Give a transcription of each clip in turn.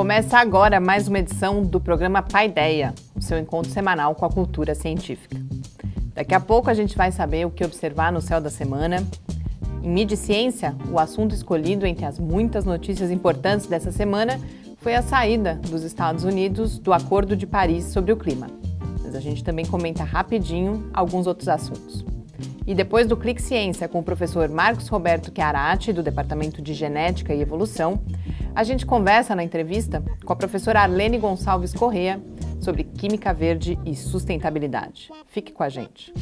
Começa agora mais uma edição do programa Paideia, o seu encontro semanal com a cultura científica. Daqui a pouco a gente vai saber o que observar no céu da semana. Em Mídia e Ciência, o assunto escolhido entre as muitas notícias importantes dessa semana foi a saída dos Estados Unidos do Acordo de Paris sobre o clima. Mas a gente também comenta rapidinho alguns outros assuntos. E depois do Clique Ciência com o professor Marcos Roberto Chiarati, do Departamento de Genética e Evolução, a gente conversa na entrevista com a professora Arlene Gonçalves Corrêa sobre química verde e sustentabilidade. Fique com a gente.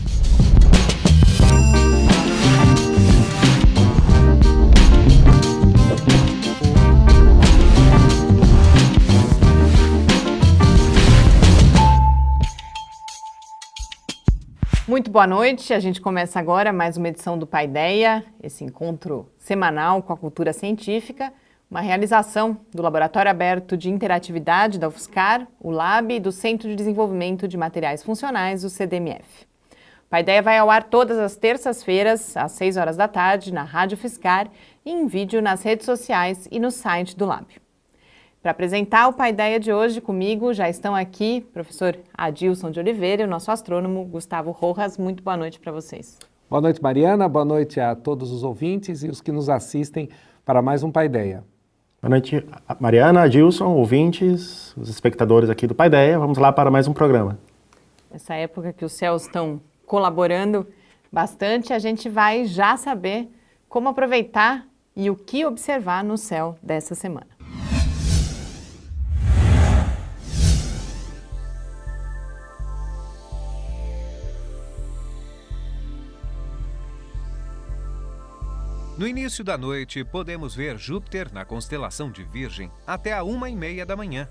Muito boa noite, a gente começa agora mais uma edição do Paideia, esse encontro semanal com a cultura científica, uma realização do Laboratório Aberto de Interatividade da UFSCar, o LAB e do Centro de Desenvolvimento de Materiais Funcionais, o CDMF. O Paideia vai ao ar todas as terças-feiras, às 6 horas da tarde, na Rádio UFSCar e em vídeo nas redes sociais e no site do LAB. Para apresentar o Paideia de hoje comigo, já estão aqui o professor Adilson de Oliveira e o nosso astrônomo Gustavo Rojas. Muito boa noite para vocês. Boa noite, Mariana. Boa noite a todos os ouvintes e os que nos assistem para mais um Paideia. Boa noite, Mariana, Adilson, ouvintes, os espectadores aqui do Paideia. Vamos lá para mais um programa. Nessa época que os céus estão colaborando bastante, a gente vai já saber como aproveitar e o que observar no céu dessa semana. No início da noite, podemos ver Júpiter na constelação de Virgem até a 1h30 da manhã.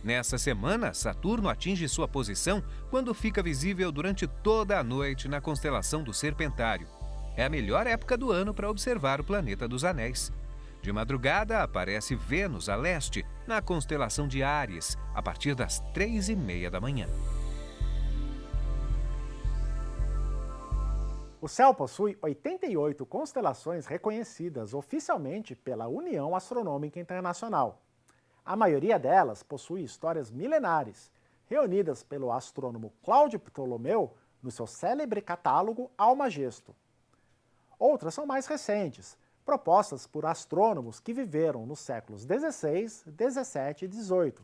Nessa semana, Saturno atinge sua posição quando fica visível durante toda a noite na constelação do Serpentário. É a melhor época do ano para observar o planeta dos Anéis. De madrugada, aparece Vênus a leste, na constelação de Áries, a partir das 3h30 da manhã. O céu possui 88 constelações reconhecidas oficialmente pela União Astronômica Internacional. A maioria delas possui histórias milenares, reunidas pelo astrônomo Cláudio Ptolomeu no seu célebre catálogo Almagesto. Outras são mais recentes, propostas por astrônomos que viveram nos séculos XVI, XVII e XVIII.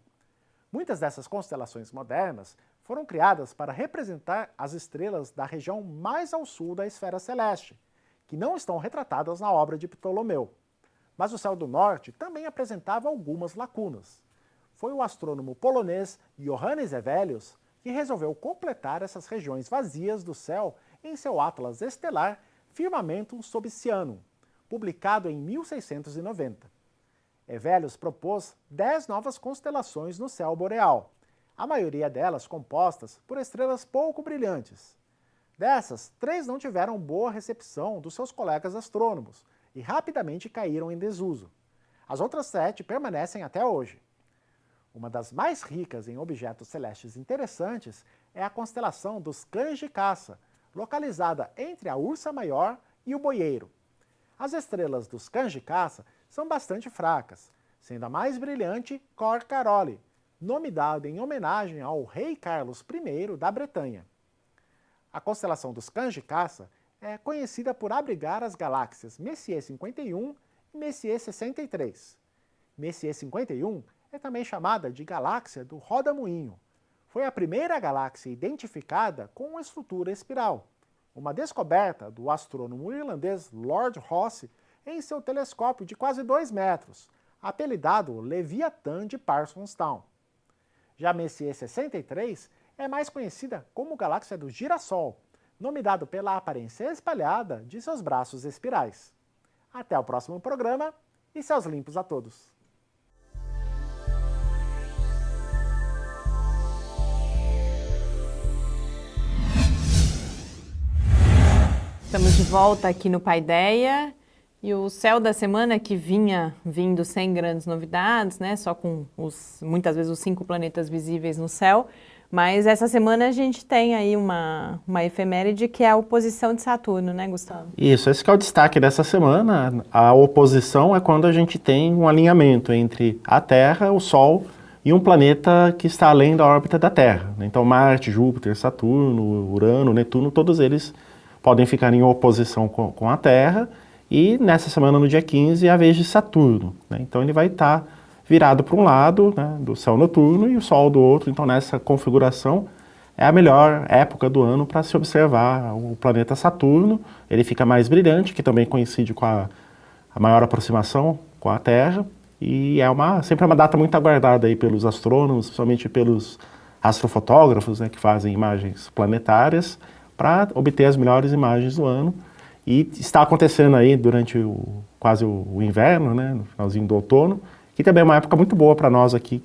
Muitas dessas constelações modernas foram criadas para representar as estrelas da região mais ao sul da esfera celeste, que não estão retratadas na obra de Ptolomeu. Mas o céu do norte também apresentava algumas lacunas. Foi o astrônomo polonês Johannes Hevelius que resolveu completar essas regiões vazias do céu em seu atlas estelar Firmamentum Sobicianum, publicado em 1690. Hevelius propôs 10 novas constelações no céu boreal, a maioria delas compostas por estrelas pouco brilhantes. Dessas, 3 não tiveram boa recepção dos seus colegas astrônomos e rapidamente caíram em desuso. As outras 7 permanecem até hoje. Uma das mais ricas em objetos celestes interessantes é a constelação dos Cães de Caça, localizada entre a Ursa Maior e o Boieiro. As estrelas dos Cães de Caça são bastante fracas, sendo a mais brilhante Cor Caroli, nome dado em homenagem ao rei Carlos I da Bretanha. A constelação dos Cães de Caça é conhecida por abrigar as galáxias Messier 51 e Messier 63. Messier 51 é também chamada de galáxia do Roda-Moinho. Foi a primeira galáxia identificada com uma estrutura espiral, uma descoberta do astrônomo irlandês Lord Rosse em seu telescópio de quase 2 metros, apelidado Leviatã de Parsonstown. Já Messier 63 é mais conhecida como galáxia do Girassol, nome dado pela aparência espalhada de seus braços espirais. Até o próximo programa e céus limpos a todos! Estamos de volta aqui no Paideia e o céu da semana que vinha vindo sem grandes novidades, né? Só com muitas vezes os 5 planetas visíveis no céu. Mas essa semana a gente tem aí uma efeméride que é a oposição de Saturno, né, Gustavo? Isso, esse que é o destaque dessa semana. A oposição é quando a gente tem um alinhamento entre a Terra, o Sol e um planeta que está além da órbita da Terra. Então Marte, Júpiter, Saturno, Urano, Netuno, todos eles podem ficar em oposição com a Terra. E nessa semana, no dia 15, é a vez de Saturno, né? Então ele vai estar virado para um lado, né, do céu noturno e o Sol do outro. Então nessa configuração é a melhor época do ano para se observar o planeta Saturno. Ele fica mais brilhante, que também coincide com a maior aproximação com a Terra. E é sempre uma data muito aguardada aí pelos astrônomos, principalmente pelos astrofotógrafos, né, que fazem imagens planetárias, para obter as melhores imagens do ano. E está acontecendo aí durante quase o inverno, né, no finalzinho do outono, que também é uma época muito boa para nós aqui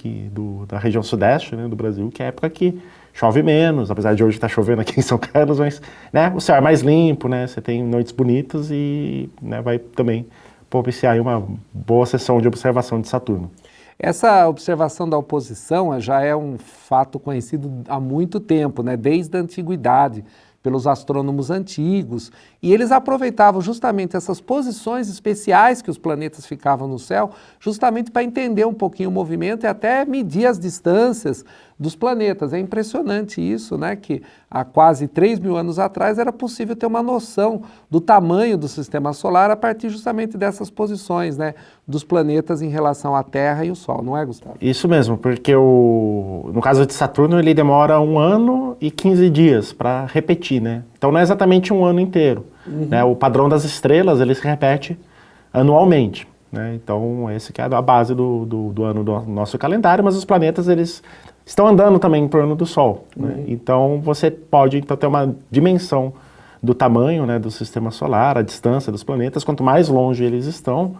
da região sudeste, né, do Brasil, que é a época que chove menos, apesar de hoje estar chovendo aqui em São Carlos, mas, né, o céu é mais limpo, né, você tem noites bonitas e, né, vai também propiciar aí uma boa sessão de observação de Saturno. Essa observação da oposição já é um fato conhecido há muito tempo, né, desde a antiguidade, pelos astrônomos antigos, e eles aproveitavam justamente essas posições especiais que os planetas ficavam no céu, justamente para entender um pouquinho o movimento e até medir as distâncias dos planetas. É impressionante isso, né, que há quase 3.000 anos atrás era possível ter uma noção do tamanho do sistema solar a partir justamente dessas posições, né, dos planetas em relação à Terra e o Sol, não é, Gustavo? Isso mesmo, porque no caso de Saturno ele demora 1 ano e 15 dias para repetir, né? Então não é exatamente um ano inteiro. Né? O padrão das estrelas ele se repete anualmente. Né? Então esse que é a base do ano do nosso calendário, mas os planetas eles estão andando também em torno do Sol. Né? Então você pode ter uma dimensão do tamanho, né, do sistema solar, a distância dos planetas. Quanto mais longe eles estão,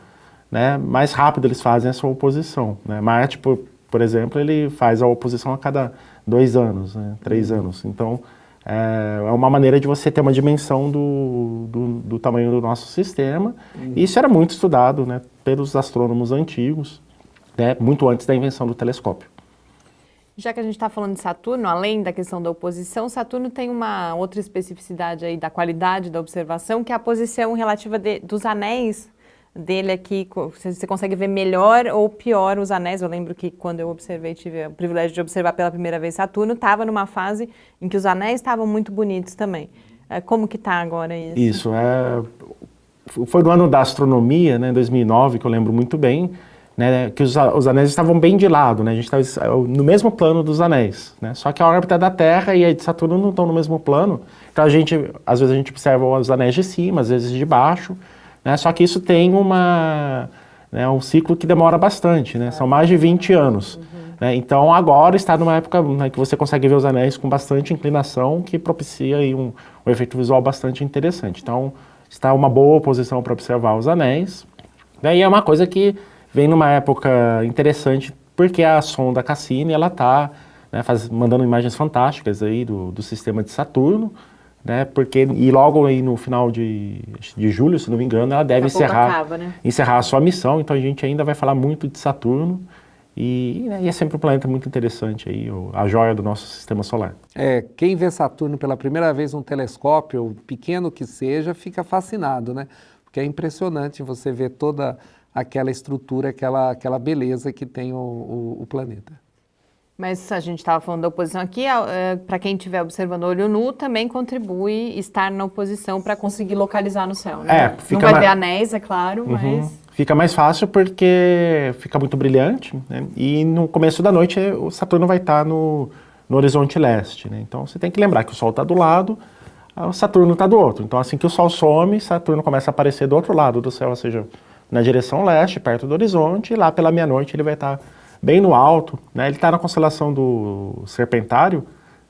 né, mais rápido eles fazem essa oposição. Né? Marte, por exemplo, ele faz a oposição a cada 2 anos, né, 3 anos. Então é uma maneira de você ter uma dimensão do tamanho do nosso sistema. E isso era muito estudado, né, pelos astrônomos antigos, né, muito antes da invenção do telescópio. Já que a gente está falando de Saturno, além da questão da oposição, Saturno tem uma outra especificidade aí da qualidade da observação, que é a posição relativa dos anéis dele aqui. Você consegue ver melhor ou pior os anéis. Eu lembro que quando eu observei, tive o privilégio de observar pela primeira vez Saturno, estava numa fase em que os anéis estavam muito bonitos também. Como que está agora isso? Isso, foi no ano da astronomia, né, 2009, que eu lembro muito bem, né, que os anéis estavam bem de lado, né, a gente estava no mesmo plano dos anéis, né, só que a órbita da Terra e a de Saturno não estão no mesmo plano, então às vezes a gente observa os anéis de cima, às vezes de baixo, né, só que isso tem um ciclo que demora bastante, né, são mais de 20 anos, né, então agora está numa época, né, que você consegue ver os anéis com bastante inclinação, que propicia aí um efeito visual bastante interessante, então está uma boa posição para observar os anéis, né, e é uma coisa que vem numa época interessante, porque a sonda Cassini, ela está, né, mandando imagens fantásticas aí do sistema de Saturno, né, e logo aí no final de julho, se não me engano, ela deve encerrar a sua missão, então a gente ainda vai falar muito de Saturno, e é sempre um planeta muito interessante aí, a joia do nosso sistema solar. Quem vê Saturno pela primeira vez num telescópio, pequeno que seja, fica fascinado, né, porque é impressionante você ver toda aquela estrutura, aquela beleza que tem o planeta. Mas a gente estava falando da oposição aqui, para quem estiver observando olho nu, também contribui estar na oposição para conseguir localizar no céu, né? Não vai ver anéis, é claro, mas... Fica mais fácil porque fica muito brilhante, né? E no começo da noite o Saturno vai estar no horizonte leste, né? Então você tem que lembrar que o Sol está do lado, o Saturno está do outro. Então assim que o Sol some, Saturno começa a aparecer do outro lado do céu, ou seja, na direção leste, perto do horizonte, e lá pela meia-noite ele vai estar bem no alto, né? Ele está na constelação do Serpentário,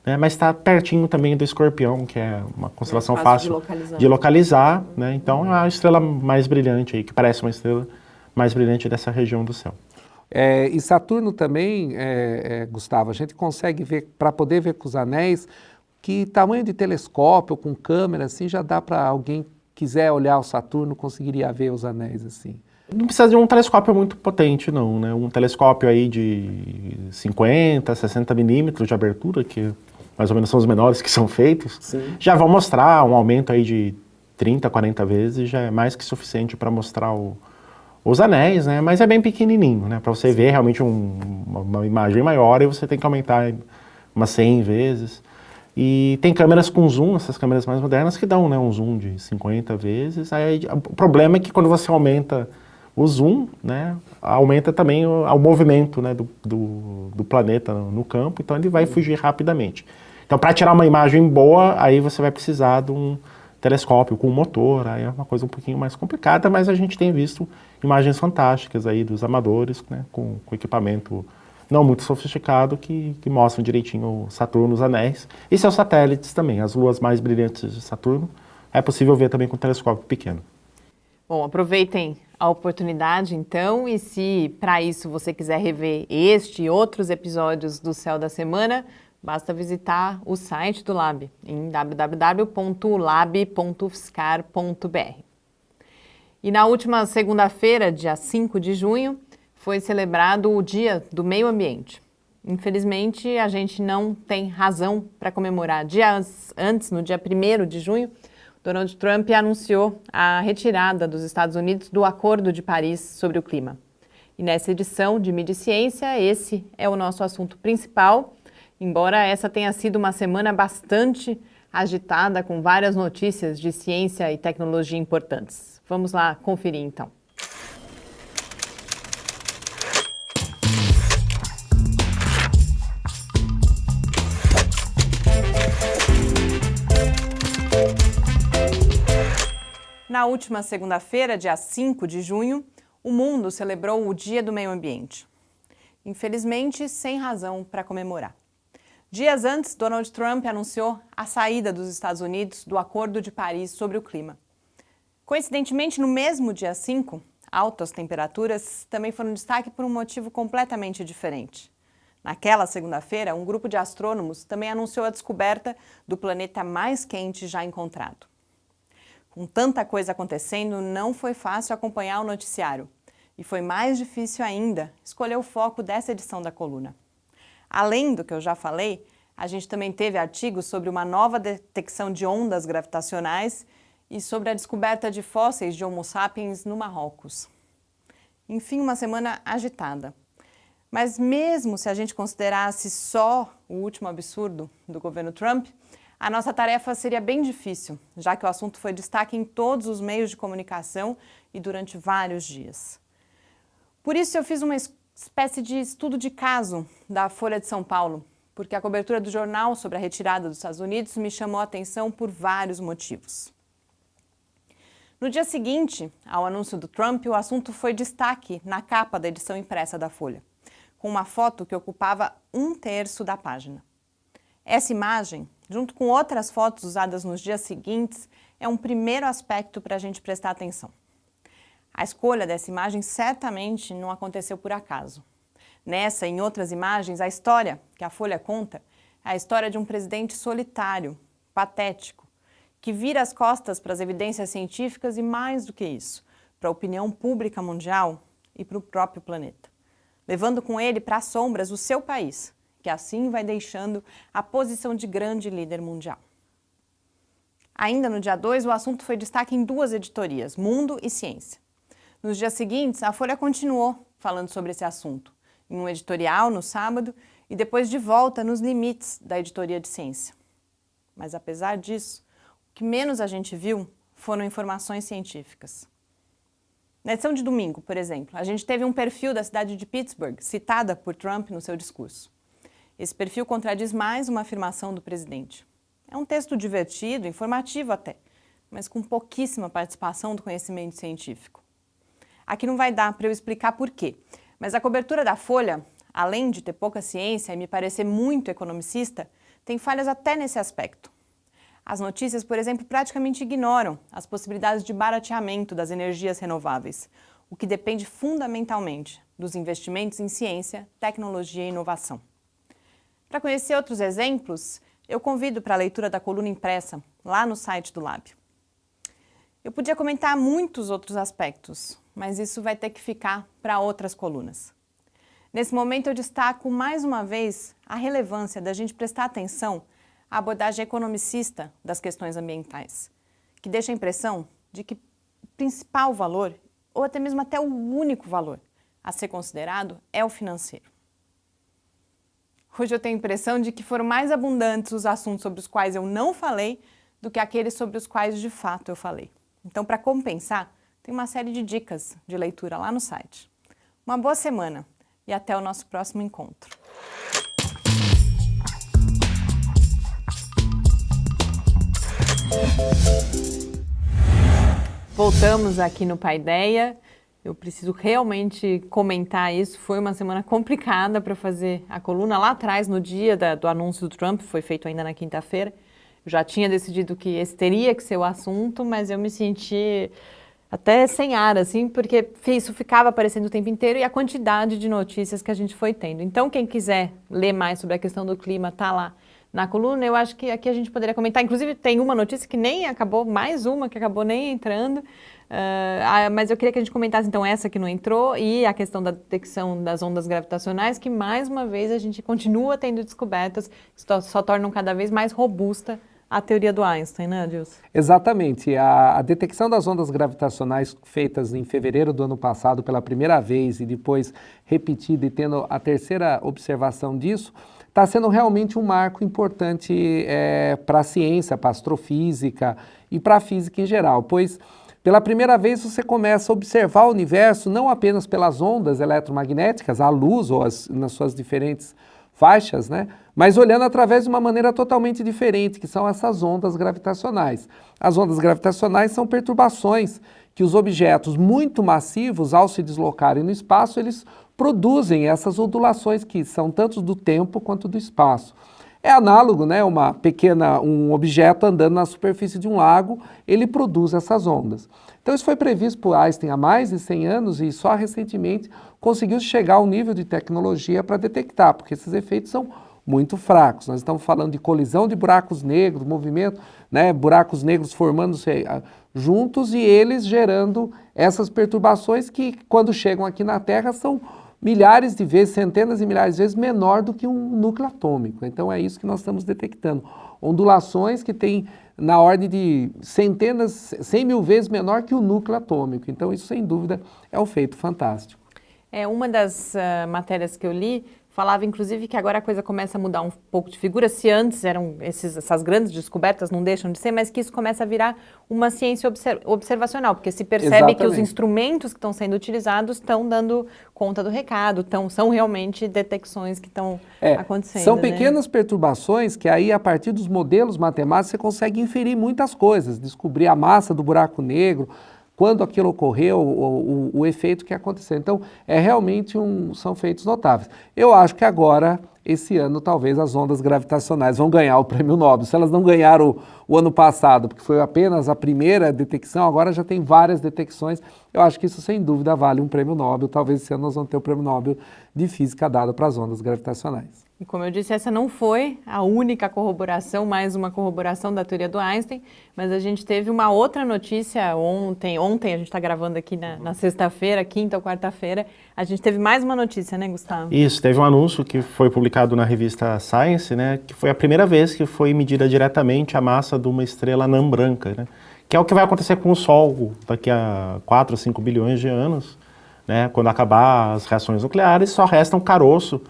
né? Mas está pertinho também do Escorpião, que é uma constelação fácil de localizar, né? Então é a estrela mais brilhante aí, que parece uma estrela mais brilhante dessa região do céu. E Saturno também, Gustavo, a gente consegue ver, para poder ver com os anéis, que tamanho de telescópio, com câmera, assim, já dá para alguém quiser olhar o Saturno, conseguiria ver os anéis assim. Não precisa de um telescópio muito potente, não, né? Um telescópio aí de 50, 60 milímetros de abertura, que mais ou menos são os menores que são feitos, já vão mostrar um aumento aí de 30, 40 vezes, já é mais que suficiente para mostrar os anéis, né? Mas é bem pequenininho, né? Para você ver realmente uma imagem maior, e você tem que aumentar umas 100 vezes. E tem câmeras com zoom, essas câmeras mais modernas, que dão, né, um zoom de 50 vezes. Aí, o problema é que quando você aumenta o zoom, né, aumenta também o movimento, né, do planeta no campo, então ele vai fugir rapidamente. Então, para tirar uma imagem boa, aí você vai precisar de um telescópio com motor, aí é uma coisa um pouquinho mais complicada, mas a gente tem visto imagens fantásticas aí dos amadores, né, com equipamento não muito sofisticado, que mostram direitinho o Saturno, os anéis, e seus satélites também, as luas mais brilhantes de Saturno, é possível ver também com um telescópio pequeno. Bom, aproveitem a oportunidade então, e se para isso você quiser rever este e outros episódios do Céu da Semana, basta visitar o site do Lab, em www.lab.ufscar.br. E na última segunda-feira, dia 5 de junho, foi celebrado o Dia do Meio Ambiente. Infelizmente, a gente não tem razão para comemorar. Dias antes, no dia 1º de junho, Donald Trump anunciou a retirada dos Estados Unidos do Acordo de Paris sobre o clima. E nessa edição de Mídia e Ciência, esse é o nosso assunto principal, embora essa tenha sido uma semana bastante agitada, com várias notícias de ciência e tecnologia importantes. Vamos lá conferir então. Na última segunda-feira, dia 5 de junho, o mundo celebrou o Dia do Meio Ambiente. Infelizmente, sem razão para comemorar. Dias antes, Donald Trump anunciou a saída dos Estados Unidos do Acordo de Paris sobre o clima. Coincidentemente, no mesmo dia 5, altas temperaturas também foram destaque por um motivo completamente diferente. Naquela segunda-feira, um grupo de astrônomos também anunciou a descoberta do planeta mais quente já encontrado. Com tanta coisa acontecendo, não foi fácil acompanhar o noticiário. E foi mais difícil ainda escolher o foco dessa edição da coluna. Além do que eu já falei, a gente também teve artigos sobre uma nova detecção de ondas gravitacionais e sobre a descoberta de fósseis de Homo sapiens no Marrocos. Enfim, uma semana agitada. Mas mesmo se a gente considerasse só o último absurdo do governo Trump, a nossa tarefa seria bem difícil, já que o assunto foi destaque em todos os meios de comunicação e durante vários dias. Por isso eu fiz uma espécie de estudo de caso da Folha de São Paulo, porque a cobertura do jornal sobre a retirada dos Estados Unidos me chamou a atenção por vários motivos. No dia seguinte ao anúncio do Trump, o assunto foi destaque na capa da edição impressa da Folha, com uma foto que ocupava 1/3 da página. Essa imagem, junto com outras fotos usadas nos dias seguintes, é um primeiro aspecto para a gente prestar atenção. A escolha dessa imagem certamente não aconteceu por acaso. Nessa e em outras imagens, a história que a Folha conta é a história de um presidente solitário, patético, que vira as costas para as evidências científicas e, mais do que isso, para a opinião pública mundial e para o próprio planeta, levando com ele para as sombras o seu país, que assim vai deixando a posição de grande líder mundial. Ainda no dia 2, o assunto foi destaque em 2 editorias, Mundo e Ciência. Nos dias seguintes, a Folha continuou falando sobre esse assunto, em um editorial no sábado e depois de volta nos limites da editoria de ciência. Mas apesar disso, o que menos a gente viu foram informações científicas. Na edição de domingo, por exemplo, a gente teve um perfil da cidade de Pittsburgh, citada por Trump no seu discurso. Esse perfil contradiz mais uma afirmação do presidente. É um texto divertido, informativo até, mas com pouquíssima participação do conhecimento científico. Aqui não vai dar para eu explicar por quê, mas a cobertura da Folha, além de ter pouca ciência e me parecer muito economicista, tem falhas até nesse aspecto. As notícias, por exemplo, praticamente ignoram as possibilidades de barateamento das energias renováveis, o que depende fundamentalmente dos investimentos em ciência, tecnologia e inovação. Para conhecer outros exemplos, eu convido para a leitura da coluna impressa, lá no site do Lab. Eu podia comentar muitos outros aspectos, mas isso vai ter que ficar para outras colunas. Nesse momento eu destaco mais uma vez a relevância da gente prestar atenção à abordagem economicista das questões ambientais, que deixa a impressão de que o principal valor, ou até mesmo até o único valor a ser considerado, é o financeiro. Hoje eu tenho a impressão de que foram mais abundantes os assuntos sobre os quais eu não falei do que aqueles sobre os quais de fato eu falei. Então, para compensar, tem uma série de dicas de leitura lá no site. Uma boa semana e até o nosso próximo encontro. Voltamos aqui no Paideia. Eu preciso realmente comentar isso. Foi uma semana complicada para fazer a coluna. Lá atrás, no dia do anúncio do Trump, foi feito ainda na quinta-feira, eu já tinha decidido que esse teria que ser o assunto, mas eu me senti até sem ar, assim, porque isso ficava aparecendo o tempo inteiro e a quantidade de notícias que a gente foi tendo. Então, quem quiser ler mais sobre a questão do clima, tá lá na coluna. Eu acho que aqui a gente poderia comentar. Inclusive, tem uma notícia que nem acabou, mais uma que acabou nem entrando. Mas eu queria que a gente comentasse, então, essa que não entrou e a questão da detecção das ondas gravitacionais, que, mais uma vez, a gente continua tendo descobertas que só tornam cada vez mais robusta a teoria do Einstein, né, Adilson? Exatamente. A detecção das ondas gravitacionais feitas em fevereiro do ano passado pela primeira vez e depois repetida e tendo a terceira observação disso, está sendo realmente um marco importante para a ciência, para a astrofísica e para a física em geral, pois pela primeira vez você começa a observar o universo não apenas pelas ondas eletromagnéticas, a luz ou nas suas diferentes faixas, né? Mas olhando através de uma maneira totalmente diferente, que são essas ondas gravitacionais. As ondas gravitacionais são perturbações que os objetos muito massivos, ao se deslocarem no espaço, eles produzem essas ondulações que são tanto do tempo quanto do espaço. É análogo, né? Um objeto andando na superfície de um lago, ele produz essas ondas. Então isso foi previsto por Einstein há mais de 100 anos e só recentemente conseguiu chegar ao nível de tecnologia para detectar, porque esses efeitos são muito fracos. Nós estamos falando de colisão de buracos negros, movimento, né, buracos negros formando-se juntos e eles gerando essas perturbações que, quando chegam aqui na Terra, são milhares de vezes, centenas de milhares de vezes menor do que um núcleo atômico. Então é isso que nós estamos detectando. Ondulações que têm na ordem de centenas, 100 mil vezes menor que o núcleo atômico. Então isso, sem dúvida, é um feito fantástico. Uma das matérias que eu li falava, inclusive, que agora a coisa começa a mudar um pouco de figura. Se antes eram essas grandes descobertas, não deixam de ser, mas que isso começa a virar uma ciência observacional, porque se percebe Exatamente. que os instrumentos que estão sendo utilizados estão dando conta do recado, são realmente detecções que estão acontecendo. São pequenas perturbações que aí, a partir dos modelos matemáticos, você consegue inferir muitas coisas, descobrir a massa do buraco negro, quando aquilo ocorreu, o efeito que aconteceu. Então, realmente são feitos notáveis. Eu acho que agora, esse ano, talvez as ondas gravitacionais vão ganhar o prêmio Nobel. Se elas não ganharam o ano passado, porque foi apenas a primeira detecção, agora já tem várias detecções. Eu acho que isso, sem dúvida, vale um prêmio Nobel. Talvez esse ano nós vamos ter o prêmio Nobel de Física dado para as ondas gravitacionais. E como eu disse, essa não foi a única corroboração, mais uma corroboração da teoria do Einstein, mas a gente teve uma outra notícia ontem a gente está gravando aqui na sexta-feira, quinta ou quarta-feira, a gente teve mais uma notícia, né, Gustavo? Isso, teve um anúncio que foi publicado na revista Science, né, que foi a primeira vez que foi medida diretamente a massa de uma estrela anã branca, né, que é o que vai acontecer com o Sol daqui a 4 ou 5 bilhões de anos, né, quando acabar as reações nucleares, só resta um caroço,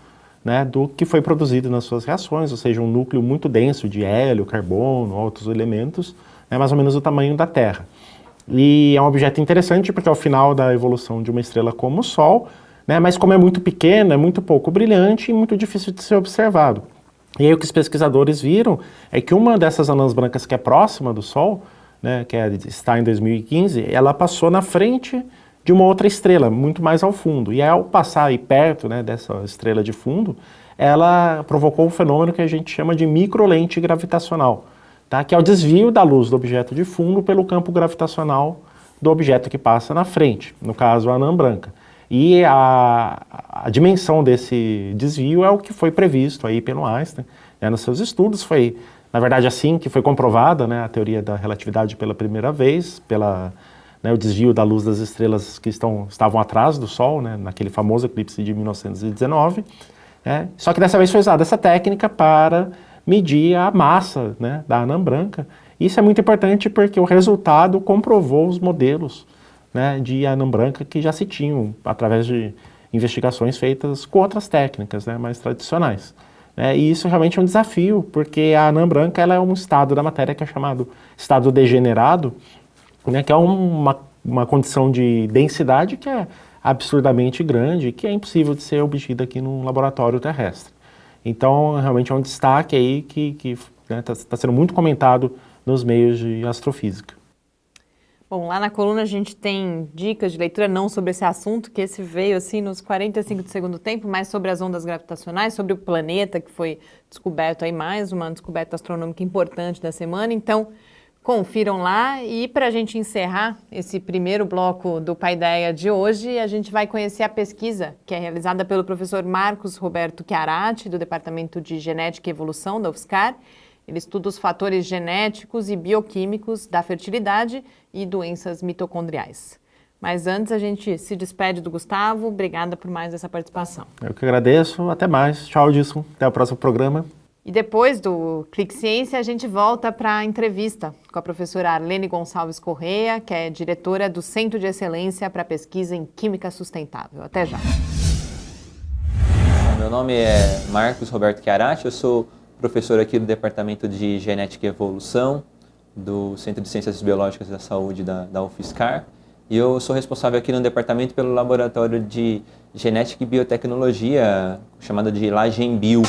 né, do que foi produzido nas suas reações, ou seja, um núcleo muito denso de hélio, carbono, outros elementos, né, mais ou menos do tamanho da Terra. E é um objeto interessante porque é o final da evolução de uma estrela como o Sol, né, mas como é muito pequeno, é muito pouco brilhante e muito difícil de ser observado. E aí o que os pesquisadores viram é que uma dessas anãs brancas que é próxima do Sol, né, está em 2015, ela passou na frente de uma outra estrela, muito mais ao fundo. E ao passar aí perto, né, dessa estrela de fundo, ela provocou um fenômeno que a gente chama de microlente gravitacional, tá? Que é o desvio da luz do objeto de fundo pelo campo gravitacional do objeto que passa na frente, no caso a anã branca. E a dimensão desse desvio é o que foi previsto aí pelo Einstein, né, nos seus estudos. Foi, na verdade, assim que foi comprovada, né, a teoria da relatividade pela primeira vez, pela né, o desvio da luz das estrelas que estavam atrás do Sol, né, naquele famoso eclipse de 1919. Né? Só que dessa vez foi usada essa técnica para medir a massa, né, da anã branca. Isso é muito importante porque o resultado comprovou os modelos, né, de anã branca que já se tinham através de investigações feitas com outras técnicas, né, mais tradicionais. E isso realmente é um desafio, porque a anã branca ela é um estado da matéria que é chamado estado degenerado, né, que é uma condição de densidade que é absurdamente grande, que é impossível de ser obtida aqui num laboratório terrestre. Então, realmente é um destaque aí que né, tá sendo muito comentado nos meios de astrofísica. Bom, lá na coluna a gente tem dicas de leitura não sobre esse assunto, que esse veio assim nos 45 do segundo tempo, mas sobre as ondas gravitacionais, sobre o planeta que foi descoberto aí, mais uma descoberta astronômica importante da semana. Então, confiram lá. E para a gente encerrar esse primeiro bloco do Paideia de hoje, a gente vai conhecer a pesquisa que é realizada pelo professor Marcos Roberto Chiarati, do Departamento de Genética e Evolução da UFSCar. Ele estuda os fatores genéticos e bioquímicos da fertilidade e doenças mitocondriais. Mas antes a gente se despede do Gustavo. Obrigada por mais essa participação. Eu que agradeço. Até mais. Tchau, Dilson. Até o próximo programa. E depois do Clique Ciência, a gente volta para a entrevista com a professora Arlene Gonçalves Correia, que é diretora do Centro de Excelência para Pesquisa em Química Sustentável. Até já. Meu nome é Marcos Roberto Chiarati, eu sou professor aqui do Departamento de Genética e Evolução do Centro de Ciências Biológicas da Saúde da UFSCar. E eu sou responsável aqui no departamento pelo Laboratório de Genética e Biotecnologia, chamado de LaGenBio.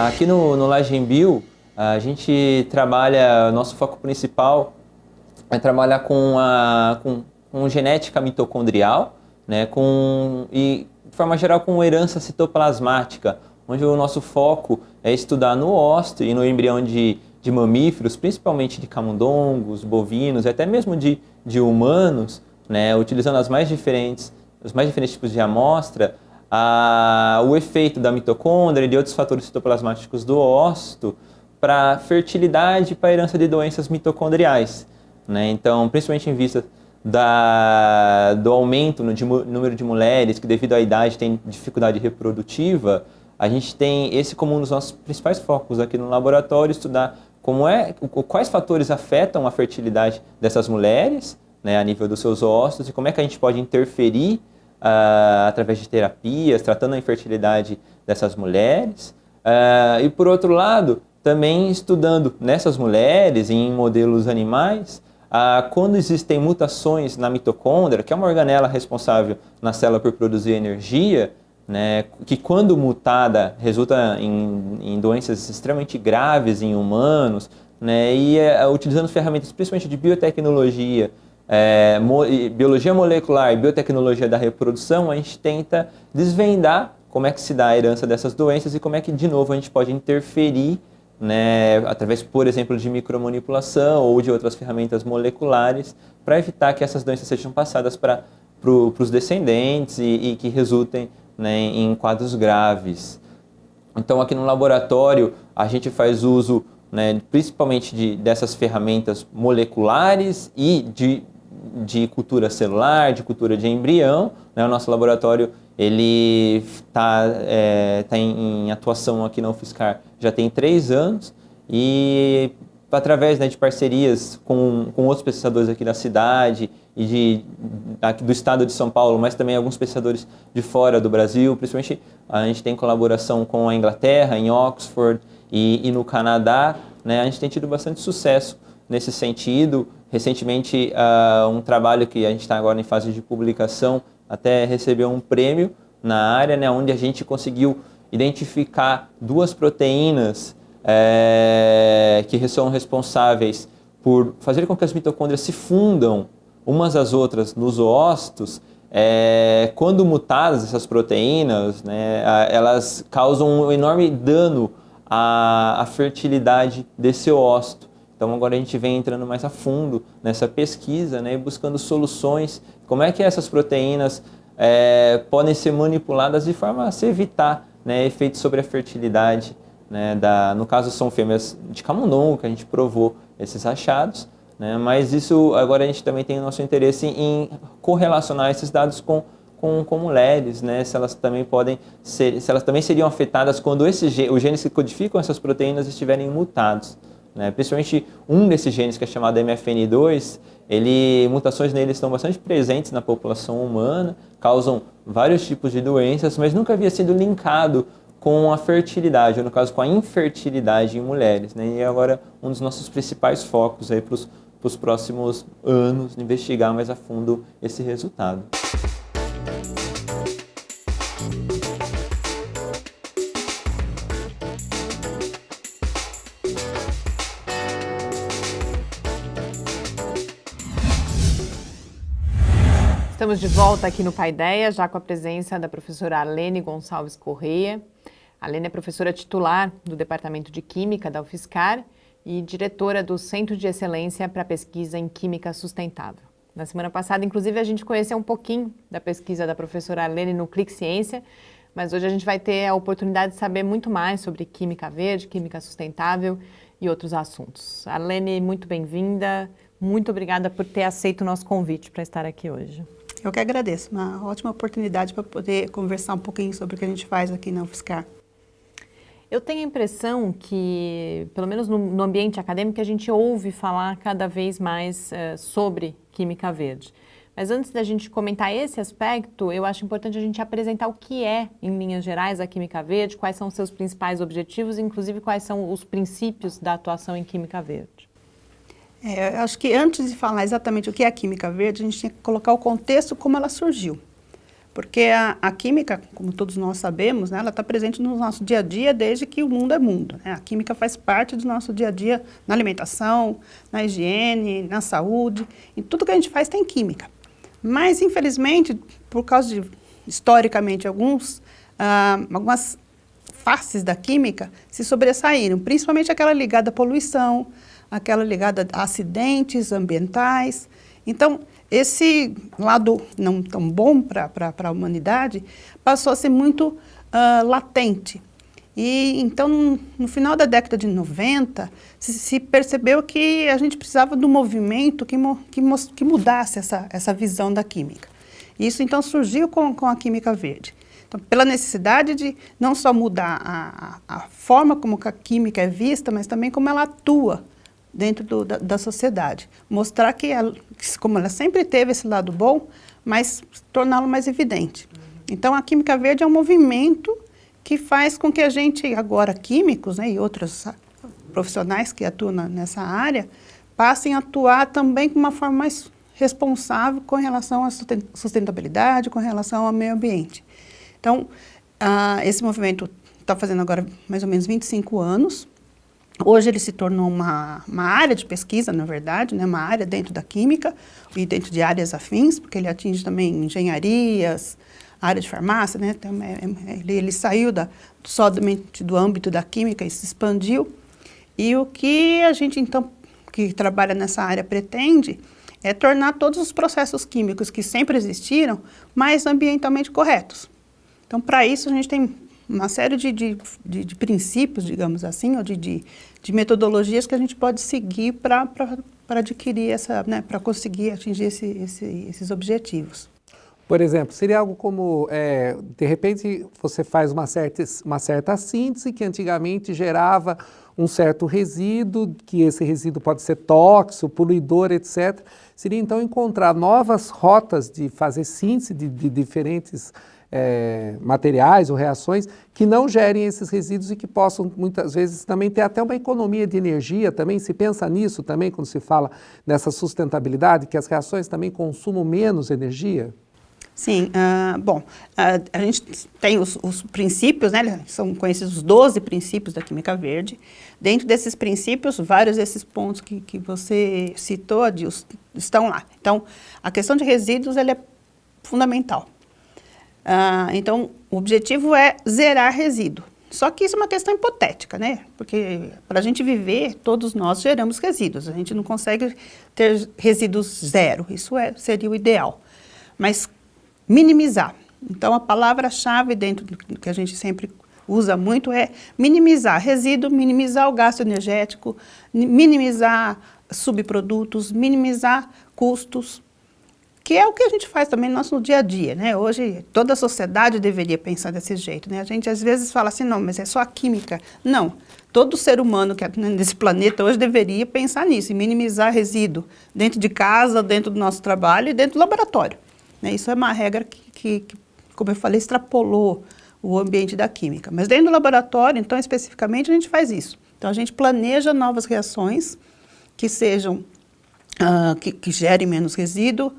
Aqui no LaGenBio, a gente trabalha, nosso foco principal é trabalhar com genética mitocondrial, né, e de forma geral com herança citoplasmática, onde o nosso foco é estudar no ósseo e no embrião de mamíferos, principalmente de camundongos, bovinos e até mesmo de humanos, né, utilizando os mais diferentes tipos de amostra, o efeito da mitocôndria e de outros fatores citoplasmáticos do ósseo para fertilidade e para a herança de doenças mitocondriais. Né? Então, principalmente em vista do aumento no número de mulheres que devido à idade têm dificuldade reprodutiva, a gente tem esse como um dos nossos principais focos aqui no laboratório, estudar quais fatores afetam a fertilidade dessas mulheres, né, a nível dos seus ossos, e como é que a gente pode interferir através de terapias, tratando a infertilidade dessas mulheres. E por outro lado, também estudando nessas mulheres, em modelos animais, quando existem mutações na mitocôndria, que é uma organela responsável na célula por produzir energia, né, que quando mutada resulta em doenças extremamente graves em humanos, né, e utilizando ferramentas principalmente de biotecnologia, biologia molecular e biotecnologia da reprodução, a gente tenta desvendar como é que se dá a herança dessas doenças e como é que, de novo, a gente pode interferir, né, através, por exemplo, de micromanipulação ou de outras ferramentas moleculares para evitar que essas doenças sejam passadas para os descendentes e que resultem, né, em quadros graves. Então, aqui no laboratório, a gente faz uso, né, principalmente dessas ferramentas moleculares e de cultura celular, de cultura de embrião. Né? O nosso laboratório ele está em atuação aqui na UFSCar já tem 3 anos e através, né, de parcerias com outros pesquisadores aqui da cidade e aqui do estado de São Paulo, mas também alguns pesquisadores de fora do Brasil, principalmente a gente tem colaboração com a Inglaterra, em Oxford e no Canadá, né? A gente tem tido bastante sucesso nesse sentido. Recentemente, um trabalho que a gente está agora em fase de publicação até recebeu um prêmio na área, né, onde a gente conseguiu identificar 2 proteínas que são responsáveis por fazer com que as mitocôndrias se fundam umas às outras nos oócitos. Quando mutadas essas proteínas, né, elas causam um enorme dano à fertilidade desse ócito. Então agora a gente vem entrando mais a fundo nessa pesquisa, né, e buscando soluções, como é que essas proteínas podem ser manipuladas de forma a se evitar, né, efeitos sobre a fertilidade, né, no caso são fêmeas de camundongo que a gente provou esses achados, né? Mas isso, agora a gente também tem o nosso interesse em correlacionar esses dados com mulheres, né? Se elas também se elas também seriam afetadas quando os genes que codificam essas proteínas estiverem mutados, né? Principalmente um desses genes, que é chamado MFN2, mutações nele estão bastante presentes na população humana, causam vários tipos de doenças, mas nunca havia sido linkado com a fertilidade, ou no caso com a infertilidade em mulheres, né? E agora um dos nossos principais focos aí para os próximos anos, investigar mais a fundo esse resultado. Estamos de volta aqui no Paideia, já com a presença da professora Arlene Gonçalves Correia. A Arlene é professora titular do Departamento de Química da UFSCar e diretora do Centro de Excelência para Pesquisa em Química Sustentável. Na semana passada, inclusive, a gente conheceu um pouquinho da pesquisa da professora Arlene no Clique Ciência, mas hoje a gente vai ter a oportunidade de saber muito mais sobre química verde, química sustentável e outros assuntos. Arlene, muito bem-vinda. Muito obrigada por ter aceito o nosso convite para estar aqui hoje. Eu que agradeço, uma ótima oportunidade para poder conversar um pouquinho sobre o que a gente faz aqui na UFSCar. Eu tenho a impressão que, pelo menos no ambiente acadêmico, a gente ouve falar cada vez mais sobre química verde. Mas antes da gente comentar esse aspecto, eu acho importante a gente apresentar o que é, em linhas gerais, a química verde, quais são os seus principais objetivos, inclusive quais são os princípios da atuação em química verde. Eu acho que antes de falar exatamente o que é a química verde, a gente tem que colocar o contexto como ela surgiu. Porque a química, como todos nós sabemos, né, ela está presente no nosso dia a dia desde que o mundo é mundo, né? A química faz parte do nosso dia a dia na alimentação, na higiene, na saúde, em tudo que a gente faz tem química. Mas, infelizmente, por causa de, historicamente, algumas faces da química se sobressaíram, principalmente aquela ligada à poluição, aquela ligada a acidentes ambientais. Então, esse lado não tão bom para a humanidade passou a ser muito latente. E então, no final da década de 90, se percebeu que a gente precisava de um movimento que mudasse essa visão da química. Isso, então, surgiu com a química verde. Então, pela necessidade de não só mudar a forma como a química é vista, mas também como ela atua dentro da sociedade. Mostrar que, como ela sempre teve esse lado bom, mas torná-lo mais evidente. Então, a química verde é um movimento que faz com que a gente, agora químicos, né, e outros profissionais que atuam nessa área, passem a atuar também de uma forma mais responsável com relação à sustentabilidade, com relação ao meio ambiente. Então, esse movimento está fazendo agora mais ou menos 25 anos. Hoje ele se tornou uma área de pesquisa, na verdade, né, uma área dentro da química e dentro de áreas afins, porque ele atinge também engenharias, área de farmácia, né, ele saiu somente do âmbito da química e se expandiu. E o que a gente, então, que trabalha nessa área pretende é tornar todos os processos químicos que sempre existiram mais ambientalmente corretos. Então, para isso, a gente tem uma série de princípios, digamos assim, ou de metodologias que a gente pode seguir para adquirir né, para conseguir atingir esses objetivos. Por exemplo, seria algo como, de repente, você faz uma certa síntese que antigamente gerava um certo resíduo, que esse resíduo pode ser tóxico, poluidor, etc. Seria, então, encontrar novas rotas de fazer síntese de diferentes materiais ou reações que não gerem esses resíduos e que possam, muitas vezes, também ter até uma economia de energia também. Se pensa nisso também, quando se fala nessa sustentabilidade, que as reações também consumam menos energia? Sim, a gente tem os princípios, né, são conhecidos os 12 princípios da química verde. Dentro desses princípios, vários desses pontos que você citou, Adilson, estão lá. Então, a questão de resíduos ela é fundamental. Então, o objetivo é zerar resíduo. Só que isso é uma questão hipotética, né? Porque para a gente viver, todos nós geramos resíduos. A gente não consegue ter resíduos zero. Isso seria o ideal. Mas minimizar. Então, a palavra-chave dentro do que a gente sempre usa muito é minimizar resíduo, minimizar o gasto energético, minimizar subprodutos, minimizar custos, que é o que a gente faz também no nosso dia a dia, né? Hoje, toda a sociedade deveria pensar desse jeito, né? A gente às vezes fala assim, não, mas é só a química. Não, todo ser humano que é nesse planeta hoje deveria pensar nisso, e minimizar resíduo dentro de casa, dentro do nosso trabalho e dentro do laboratório, né? Isso é uma regra que, como eu falei, extrapolou o ambiente da química. Mas dentro do laboratório, então, especificamente, a gente faz isso. Então, a gente planeja novas reações que sejam, que gerem menos resíduo.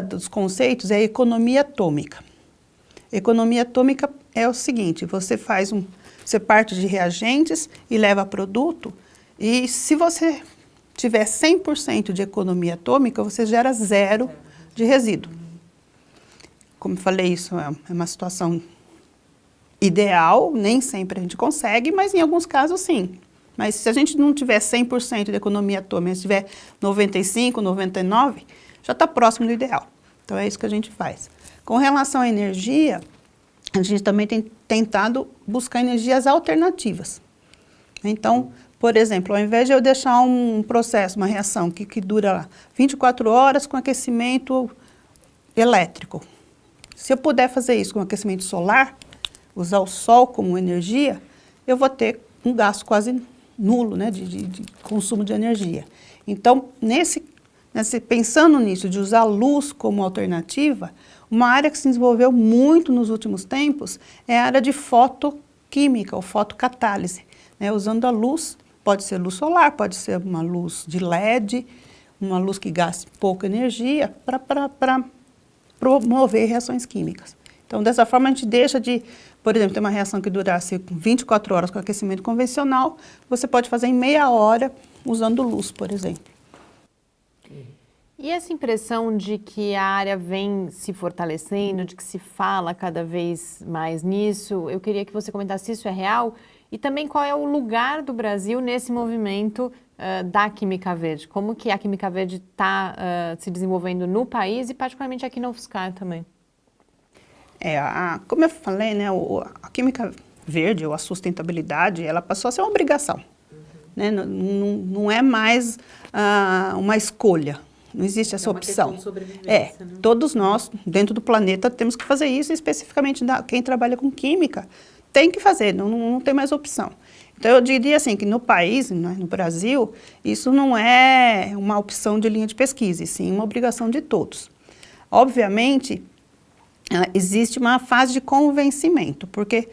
Dos conceitos é a economia atômica. Economia atômica é o seguinte, você parte de reagentes e leva produto, e se você tiver 100% de economia atômica, você gera 0 de resíduo. Como eu falei, isso é uma situação ideal, nem sempre a gente consegue, mas em alguns casos sim. Mas se a gente não tiver 100% de economia atômica, se tiver 95%, 99%, já está próximo do ideal. Então é isso que a gente faz. Com relação à energia, a gente também tem tentado buscar energias alternativas. Então, por exemplo, ao invés de eu deixar um processo, uma reação que dura 24 horas com aquecimento elétrico, se eu puder fazer isso com aquecimento solar, usar o sol como energia, eu vou ter um gasto quase nulo, né, de consumo de energia. Então, pensando nisso, de usar a luz como alternativa, uma área que se desenvolveu muito nos últimos tempos é a área de fotoquímica, ou fotocatálise, né, usando a luz, pode ser luz solar, pode ser uma luz de LED, uma luz que gaste pouca energia, para promover reações químicas. Então, dessa forma, a gente deixa de, por exemplo, ter uma reação que durasse 24 horas com aquecimento convencional, você pode fazer em meia hora usando luz, por exemplo. E essa impressão de que a área vem se fortalecendo, de que se fala cada vez mais nisso, eu queria que você comentasse se isso é real e também qual é o lugar do Brasil nesse movimento da Química Verde. Como que a Química Verde está se desenvolvendo no país e particularmente aqui na UFSCar também? Como eu falei, né, a Química Verde, ou a sustentabilidade, ela passou a ser uma obrigação. Né? Não é mais uma escolha. Não existe essa opção. Né? Todos nós, dentro do planeta, temos que fazer isso, especificamente quem trabalha com química, tem que fazer, não tem mais opção. Então, eu diria assim, que no país, né, no Brasil, isso não é uma opção de linha de pesquisa, e sim uma obrigação de todos. Obviamente, existe uma fase de convencimento, porque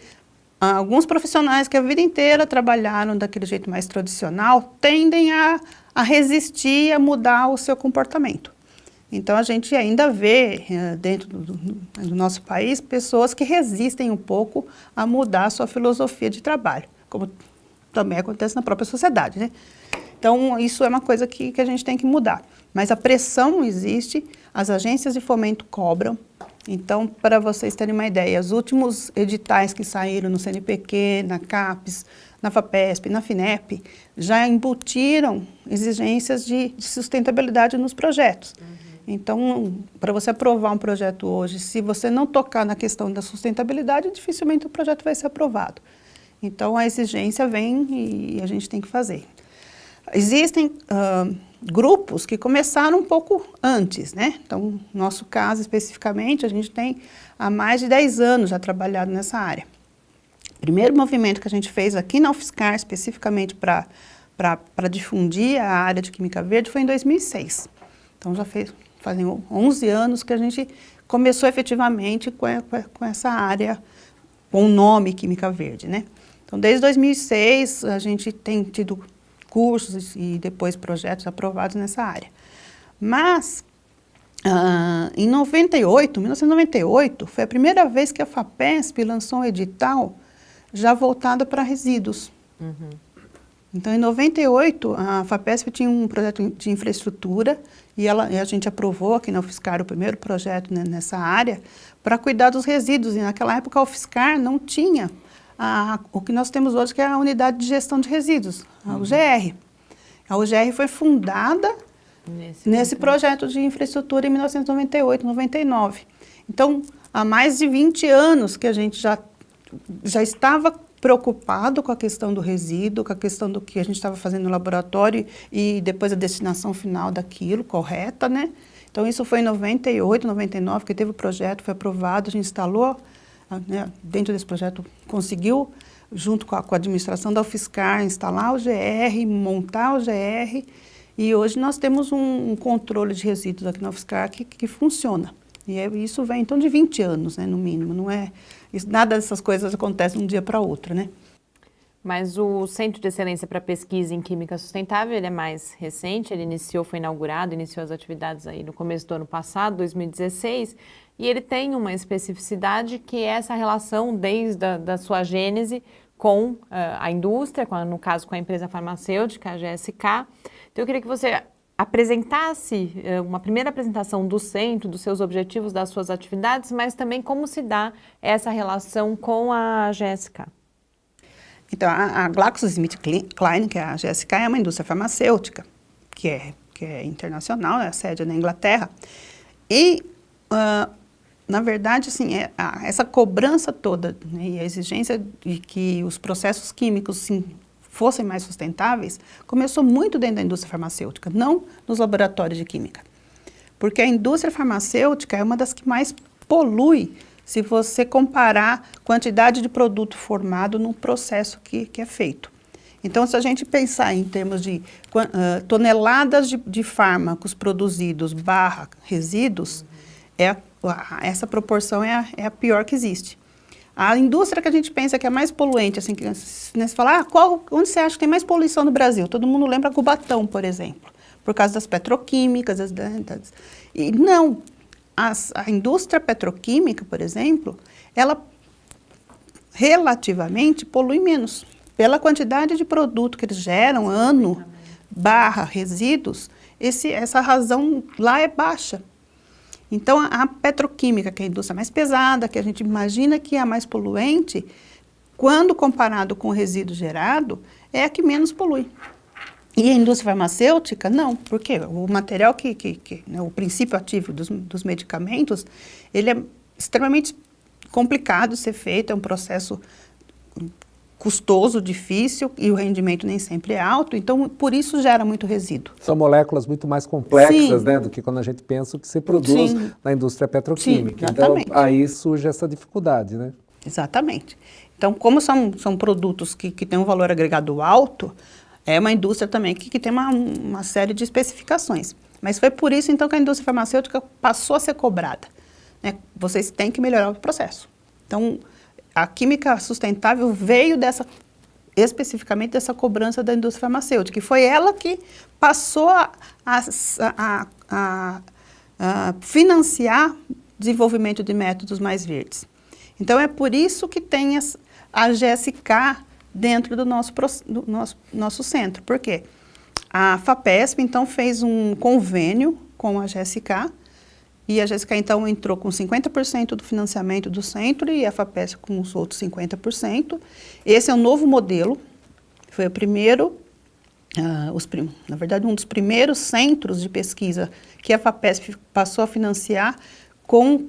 alguns profissionais que a vida inteira trabalharam daquele jeito mais tradicional tendem a resistir, a mudar o seu comportamento. Então, a gente ainda vê dentro do nosso país pessoas que resistem um pouco a mudar a sua filosofia de trabalho, como também acontece na própria sociedade, né? Então, isso é uma coisa que a gente tem que mudar. Mas a pressão existe, as agências de fomento cobram. Então, para vocês terem uma ideia, os últimos editais que saíram no CNPq, na CAPES, na FAPESP, na FINEP, já embutiram exigências de sustentabilidade nos projetos. Então, para você aprovar um projeto hoje, se você não tocar na questão da sustentabilidade, dificilmente o projeto vai ser aprovado. Então, a exigência vem e a gente tem que fazer. Existem grupos que começaram um pouco antes, né? Então, no nosso caso, especificamente, a gente tem há mais de 10 anos já trabalhado nessa área. O primeiro movimento que a gente fez aqui na UFSCar, especificamente para difundir a área de Química Verde, foi em 2006. Então, fazem 11 anos que a gente começou efetivamente com essa área, com o nome Química Verde, né? Então, desde 2006, a gente tem tido cursos e depois projetos aprovados nessa área. Mas, em 1998, foi a primeira vez que a FAPESP lançou um edital já voltado para resíduos. Então, em 98, a FAPESP tinha um projeto de infraestrutura e a gente aprovou aqui na UFSCar o primeiro projeto, né, nessa área para cuidar dos resíduos. E naquela época a UFSCar não tinha o que nós temos hoje, que é a Unidade de Gestão de Resíduos, a UGR. A UGR foi fundada nesse projeto de infraestrutura em 1998, 99. Então, há mais de 20 anos que a gente já já estava preocupado com a questão do resíduo, com a questão do que a gente estava fazendo no laboratório e depois a destinação final daquilo, correta, né? Então, isso foi em 98, 99, que teve o projeto, foi aprovado, a gente instalou, né, dentro desse projeto, conseguiu, junto com a administração da UFSCar, instalar o GR, montar o GR, e hoje nós temos um controle de resíduos aqui na UFSCar que funciona. E isso vem, então, de 20 anos, né, no mínimo, não é... Nada dessas coisas acontece de um dia para outro, né? Mas o Centro de Excelência para Pesquisa em Química Sustentável, ele é mais recente, ele foi inaugurado, iniciou as atividades aí no começo do ano passado, 2016, e ele tem uma especificidade que é essa relação desde da sua gênese com a indústria, no caso com a empresa farmacêutica, a GSK. Então eu queria que você apresentasse uma primeira apresentação do centro, dos seus objetivos, das suas atividades, mas também como se dá essa relação com a GSK. Então, a GlaxoSmithKline, que é a GSK, é uma indústria farmacêutica, que é internacional, é a sede na Inglaterra. E, na verdade, assim, essa cobrança toda, né, e a exigência de que os processos químicos, sim, fossem mais sustentáveis, começou muito dentro da indústria farmacêutica, não nos laboratórios de química. Porque a indústria farmacêutica é uma das que mais polui se você comparar quantidade de produto formado num processo que é feito. Então, se a gente pensar em termos de toneladas de fármacos produzidos / resíduos, essa proporção é a pior que existe. A indústria que a gente pensa que é mais poluente, assim, que você fala, onde você acha que tem mais poluição no Brasil? Todo mundo lembra Cubatão, por exemplo, por causa das petroquímicas. E não, a indústria petroquímica, por exemplo, ela relativamente polui menos. Pela quantidade de produto que eles geram, ano, / resíduos, essa razão lá é baixa. Então, a petroquímica, que é a indústria mais pesada, que a gente imagina que é a mais poluente, quando comparado com o resíduo gerado, é a que menos polui. E a indústria farmacêutica, não. Por quê? O material né, o princípio ativo dos medicamentos, ele é extremamente complicado de ser feito, é um processo custoso, difícil, e o rendimento nem sempre é alto, então por isso gera muito resíduo. São moléculas muito mais complexas, né, do que quando a gente pensa o que se produz na indústria petroquímica. Sim, então aí surge essa dificuldade, né? Exatamente. Então, como são produtos que têm um valor agregado alto, é uma indústria também que tem uma série de especificações. Mas foi por isso, então, que a indústria farmacêutica passou a ser cobrada, né? Vocês têm que melhorar o processo. Então, a química sustentável veio especificamente dessa cobrança da indústria farmacêutica, e foi ela que passou a financiar o desenvolvimento de métodos mais verdes. Então, é por isso que tem a GSK dentro do nosso centro. Por quê? A FAPESP, então, fez um convênio com a GSK, e a GSK, então, entrou com 50% do financiamento do centro e a FAPESP com os outros 50%. Esse é um novo modelo, foi o primeiro, na verdade, um dos primeiros centros de pesquisa que a FAPESP passou a financiar com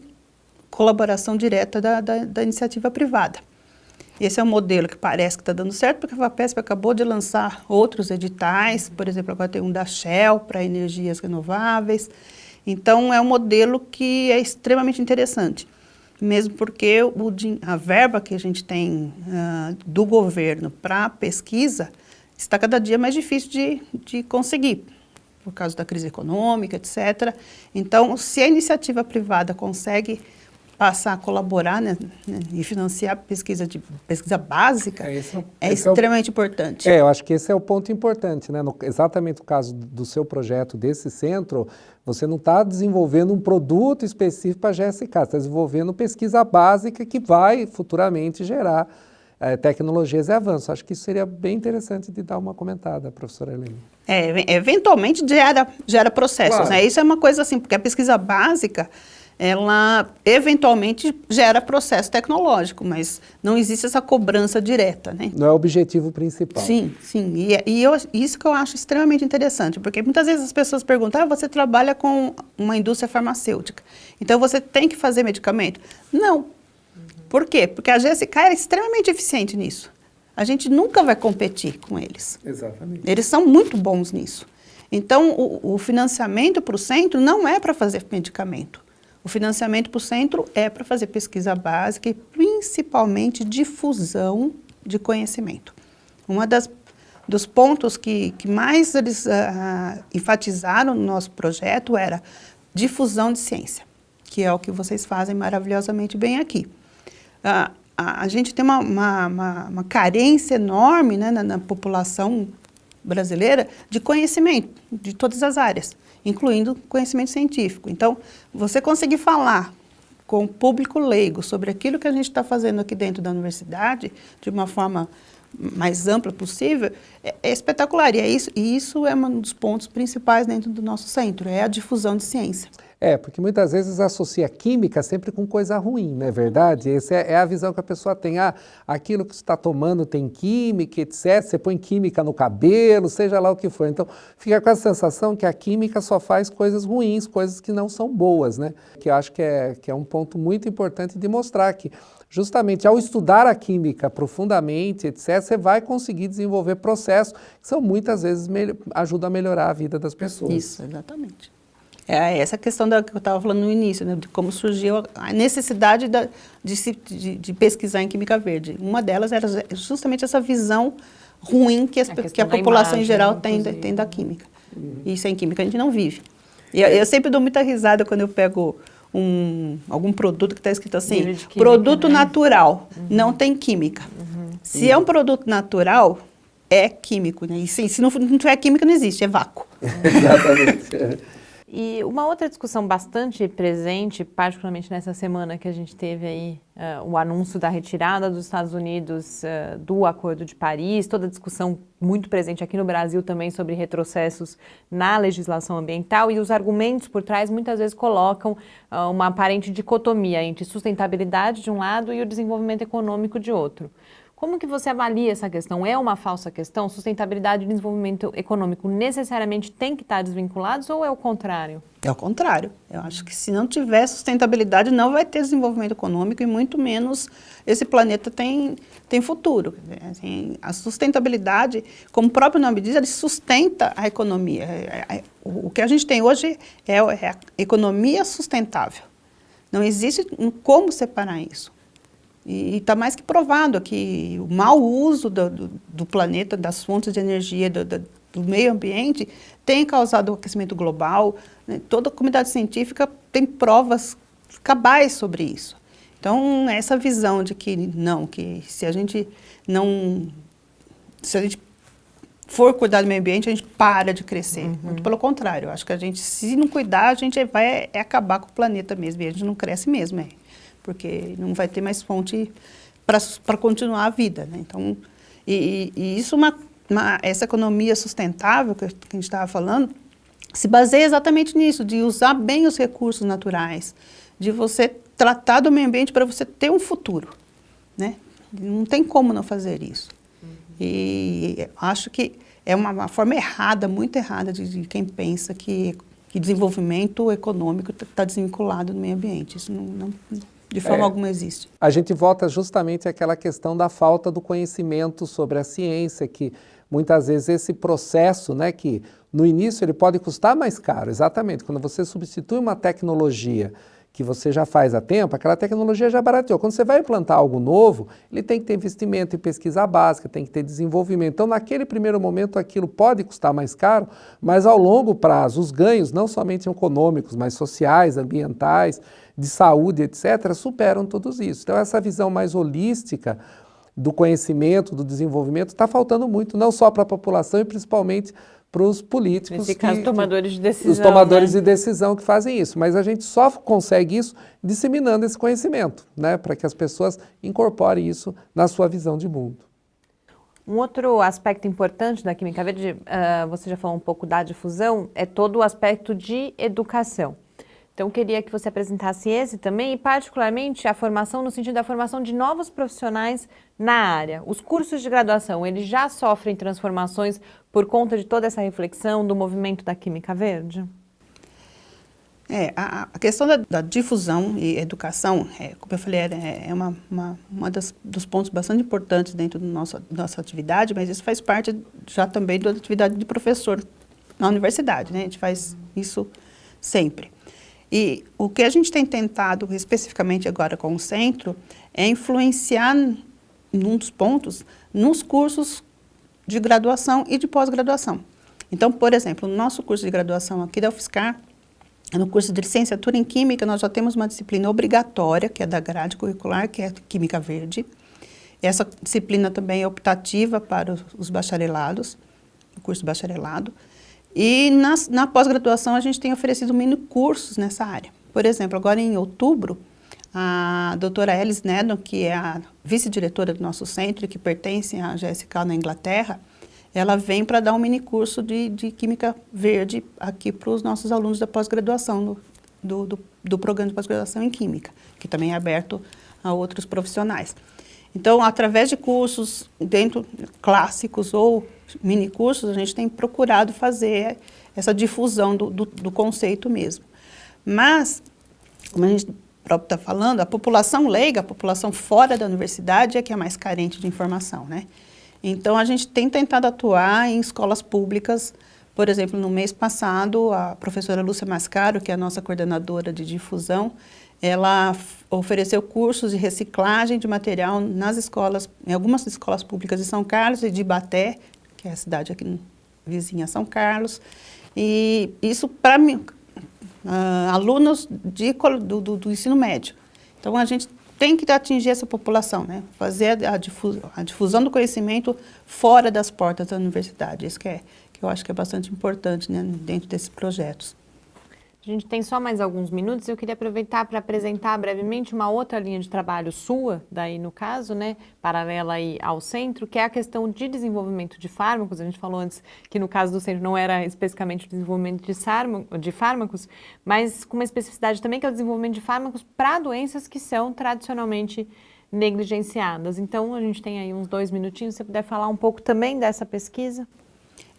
colaboração direta da iniciativa privada. Esse é um modelo que parece que está dando certo, porque a FAPESP acabou de lançar outros editais, por exemplo, agora tem um da Shell para energias renováveis. Então, é um modelo que é extremamente interessante, mesmo porque a verba que a gente tem do governo para pesquisa está cada dia mais difícil de conseguir, por causa da crise econômica, etc. Então, se a iniciativa privada consegue passar a colaborar, né, e financiar pesquisa básica, é extremamente importante. Eu acho que esse é o ponto importante, né? Exatamente no caso do seu projeto, desse centro, você não está desenvolvendo um produto específico para a GSK, você está desenvolvendo pesquisa básica que vai futuramente gerar tecnologias e avanços. Acho que isso seria bem interessante de dar uma comentada, professora Helene. Eventualmente gera processos, claro, né? Isso é uma coisa assim, porque a pesquisa básica, ela eventualmente gera processo tecnológico, mas não existe essa cobrança direta, né? Não é o objetivo principal. Sim. Isso que eu acho extremamente interessante, porque muitas vezes as pessoas perguntam, você trabalha com uma indústria farmacêutica, então você tem que fazer medicamento? Não. Por quê? Porque a GSK era extremamente eficiente nisso. A gente nunca vai competir com eles. Exatamente. Eles são muito bons nisso. Então, o financiamento para o centro não é para fazer medicamento. O financiamento para o centro é para fazer pesquisa básica e principalmente difusão de conhecimento. Dos pontos que mais eles enfatizaram no nosso projeto era difusão de ciência, que é o que vocês fazem maravilhosamente bem aqui. A gente tem uma carência enorme, né, na população brasileira de conhecimento de todas as áreas, incluindo conhecimento científico. Então, você conseguir falar com o público leigo sobre aquilo que a gente está fazendo aqui dentro da universidade, de uma forma mais ampla possível, é espetacular. E isso é um dos pontos principais dentro do nosso centro, é a difusão de ciência. Porque muitas vezes associa química sempre com coisa ruim, não é verdade? Essa é a visão que a pessoa tem. Aquilo que você está tomando tem química, etc. Você põe química no cabelo, seja lá o que for. Então, fica com a sensação que a química só faz coisas ruins, coisas que não são boas, né? Que eu acho que é um ponto muito importante de mostrar que, justamente ao estudar a química profundamente, etc., você vai conseguir desenvolver processos que são muitas vezes ajudam a melhorar a vida das pessoas. Isso, exatamente. É essa questão que eu estava falando no início, né, de como surgiu a necessidade de pesquisar em química verde. Uma delas era justamente essa visão ruim que a população em geral tem da química. E sem química a gente não vive. E eu sempre dou muita risada quando eu pego algum produto que está escrito assim, química, produto natural, não tem química. Se é um produto natural, é químico, né? E se não tiver química, não existe, é vácuo. Exatamente. E uma outra discussão bastante presente, particularmente nessa semana que a gente teve aí o anúncio da retirada dos Estados Unidos do Acordo de Paris, toda a discussão muito presente aqui no Brasil também sobre retrocessos na legislação ambiental, e os argumentos por trás muitas vezes colocam uma aparente dicotomia entre sustentabilidade de um lado e o desenvolvimento econômico de outro. Como que você avalia essa questão? É uma falsa questão? Sustentabilidade e desenvolvimento econômico necessariamente têm que estar desvinculados ou é o contrário? É o contrário. Eu acho que se não tiver sustentabilidade, não vai ter desenvolvimento econômico e muito menos esse planeta tem futuro. Assim, a sustentabilidade, como o próprio nome diz, ele sustenta a economia. O que a gente tem hoje é a economia sustentável. Não existe como separar isso. E está mais que provado que o mau uso do planeta, das fontes de energia, do meio ambiente, tem causado o aquecimento global. Né? Toda a comunidade científica tem provas cabais sobre isso. Então, essa visão de que se a gente for cuidar do meio ambiente, a gente para de crescer. Muito pelo contrário, eu acho que se não cuidar, a gente vai acabar com o planeta mesmo, e a gente não cresce mesmo, porque não vai ter mais fonte para continuar a vida, né? Então, isso, essa economia sustentável que a gente estava falando, se baseia exatamente nisso, de usar bem os recursos naturais, de você tratar do meio ambiente para você ter um futuro, né? Não tem como não fazer isso. E acho que é uma forma errada, muito errada, de quem pensa que desenvolvimento econômico está desvinculado do meio ambiente. Isso não de forma alguma existe. A gente volta justamente àquela questão da falta do conhecimento sobre a ciência, que muitas vezes esse processo, né, que no início ele pode custar mais caro, exatamente, quando você substitui uma tecnologia que você já faz há tempo, aquela tecnologia já barateou. Quando você vai implantar algo novo, ele tem que ter investimento em pesquisa básica, tem que ter desenvolvimento. Então, naquele primeiro momento, aquilo pode custar mais caro, mas ao longo prazo, os ganhos, não somente econômicos, mas sociais, ambientais, de saúde, etc., superam todos isso. Então, essa visão mais holística do conhecimento, do desenvolvimento, está faltando muito, não só para a população e principalmente para os políticos. Nesse caso, tomadores de decisão. Os tomadores de decisão que fazem isso. Mas a gente só consegue isso disseminando esse conhecimento, né, para que as pessoas incorporem isso na sua visão de mundo. Um outro aspecto importante da Química Verde, você já falou um pouco da difusão, é todo o aspecto de educação. Então, queria que você apresentasse esse também, e particularmente a formação no sentido da formação de novos profissionais na área. Os cursos de graduação, eles já sofrem transformações por conta de toda essa reflexão do movimento da Química Verde? A questão da difusão e educação, como eu falei, é dos pontos bastante importantes dentro da nossa atividade, mas isso faz parte já também da atividade de professor na universidade, né? A gente faz isso sempre. E o que a gente tem tentado, especificamente agora com o centro, é influenciar, num dos pontos, nos cursos de graduação e de pós-graduação. Então, por exemplo, no nosso curso de graduação aqui da UFSCar, no curso de licenciatura em Química, nós já temos uma disciplina obrigatória, que é da grade curricular, que é Química Verde. Essa disciplina também é optativa para os bacharelados, o curso de bacharelado. E na pós-graduação a gente tem oferecido mini cursos nessa área. Por exemplo, agora em outubro, a doutora Alice Nedon, que é a vice-diretora do nosso centro, que pertence à GSK na Inglaterra, ela vem para dar um mini curso de Química Verde aqui para os nossos alunos da pós-graduação, do programa de pós-graduação em Química, que também é aberto a outros profissionais. Então, através de cursos clássicos ou mini cursos, a gente tem procurado fazer essa difusão do conceito mesmo. Mas, como a gente próprio está falando, a população leiga, a população fora da universidade é que é mais carente de informação, né? Então, a gente tem tentado atuar em escolas públicas. Por exemplo, no mês passado, a professora Lúcia Mascaro, que é a nossa coordenadora de difusão, ela ofereceu cursos de reciclagem de material nas escolas, em algumas escolas públicas de São Carlos e de Ibaté, que é a cidade aqui vizinha a São Carlos. E isso para alunos do ensino médio. Então, a gente tem que atingir essa população, né? Fazer a difusão do conhecimento fora das portas da universidade. Isso que eu acho que é bastante importante, né, dentro desses projetos. A gente tem só mais alguns minutos. Eu queria aproveitar para apresentar brevemente uma outra linha de trabalho sua, daí no caso, né, paralela aí ao centro, que é a questão de desenvolvimento de fármacos. A gente falou antes que no caso do centro não era especificamente o desenvolvimento de fármacos, mas com uma especificidade também que é o desenvolvimento de fármacos para doenças que são tradicionalmente negligenciadas. Então, a gente tem aí uns 2 minutinhos. Se você puder falar um pouco também dessa pesquisa.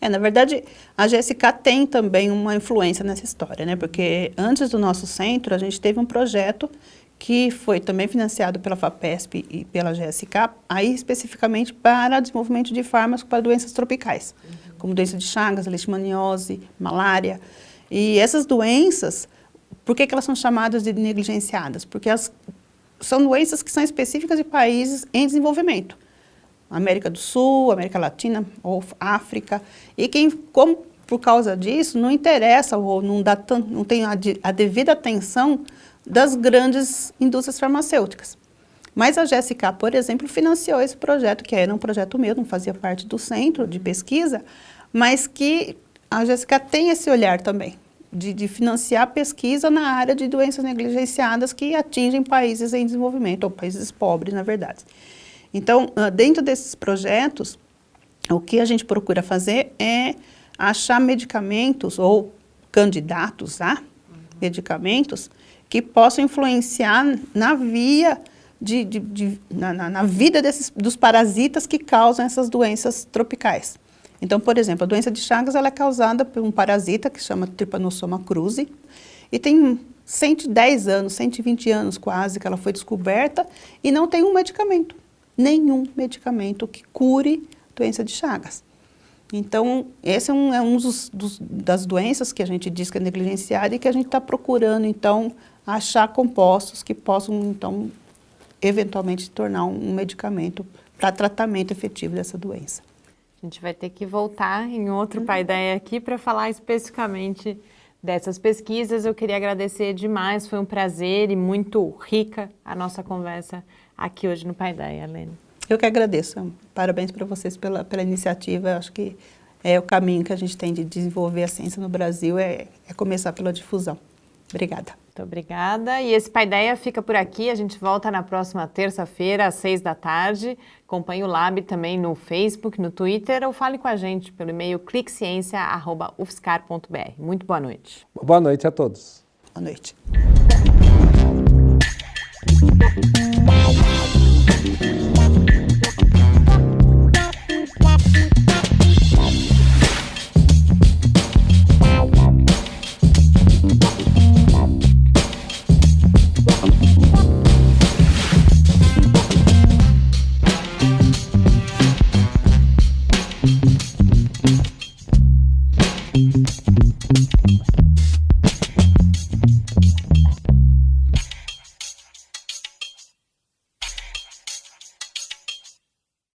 Na verdade, a GSK tem também uma influência nessa história, né? Porque antes do nosso centro, a gente teve um projeto que foi também financiado pela FAPESP e pela GSK, aí especificamente para desenvolvimento de fármacos para doenças tropicais, como doença de Chagas, leishmaniose, malária. E essas doenças, por que elas são chamadas de negligenciadas? Porque elas são doenças que são específicas de países em desenvolvimento. América do Sul, América Latina ou África, e como por causa disso, não interessa ou não tem a devida atenção das grandes indústrias farmacêuticas. Mas a GSK, por exemplo, financiou esse projeto, que era um projeto meu, não fazia parte do centro de pesquisa, mas que a GSK tem esse olhar também, de financiar pesquisa na área de doenças negligenciadas que atingem países em desenvolvimento, ou países pobres, na verdade. Então, dentro desses projetos, o que a gente procura fazer é achar medicamentos ou candidatos a medicamentos que possam influenciar na via na vida dos parasitas que causam essas doenças tropicais. Então, por exemplo, a doença de Chagas ela é causada por um parasita que se chama Trypanosoma cruzi e tem 110 anos, 120 anos quase que ela foi descoberta e não tem nenhum medicamento que cure doença de Chagas. Então, esse é um das doenças que a gente diz que é negligenciada e que a gente está procurando, então, achar compostos que possam, então, eventualmente se tornar um medicamento para tratamento efetivo dessa doença. A gente vai ter que voltar em outro Paideia aqui para falar especificamente dessas pesquisas. Eu queria agradecer demais, foi um prazer e muito rica a nossa conversa aqui hoje no Paideia, Lene. Eu que agradeço. Parabéns para vocês pela iniciativa. Eu acho que é o caminho que a gente tem de desenvolver a ciência no Brasil, é começar pela difusão. Obrigada. Muito obrigada. E esse Paideia fica por aqui. A gente volta na próxima terça-feira, às 18h. Acompanhe o Lab também no Facebook, no Twitter, ou fale com a gente pelo e-mail cliqueciência@ufscar.br. Muito boa noite. Boa noite a todos. Boa noite.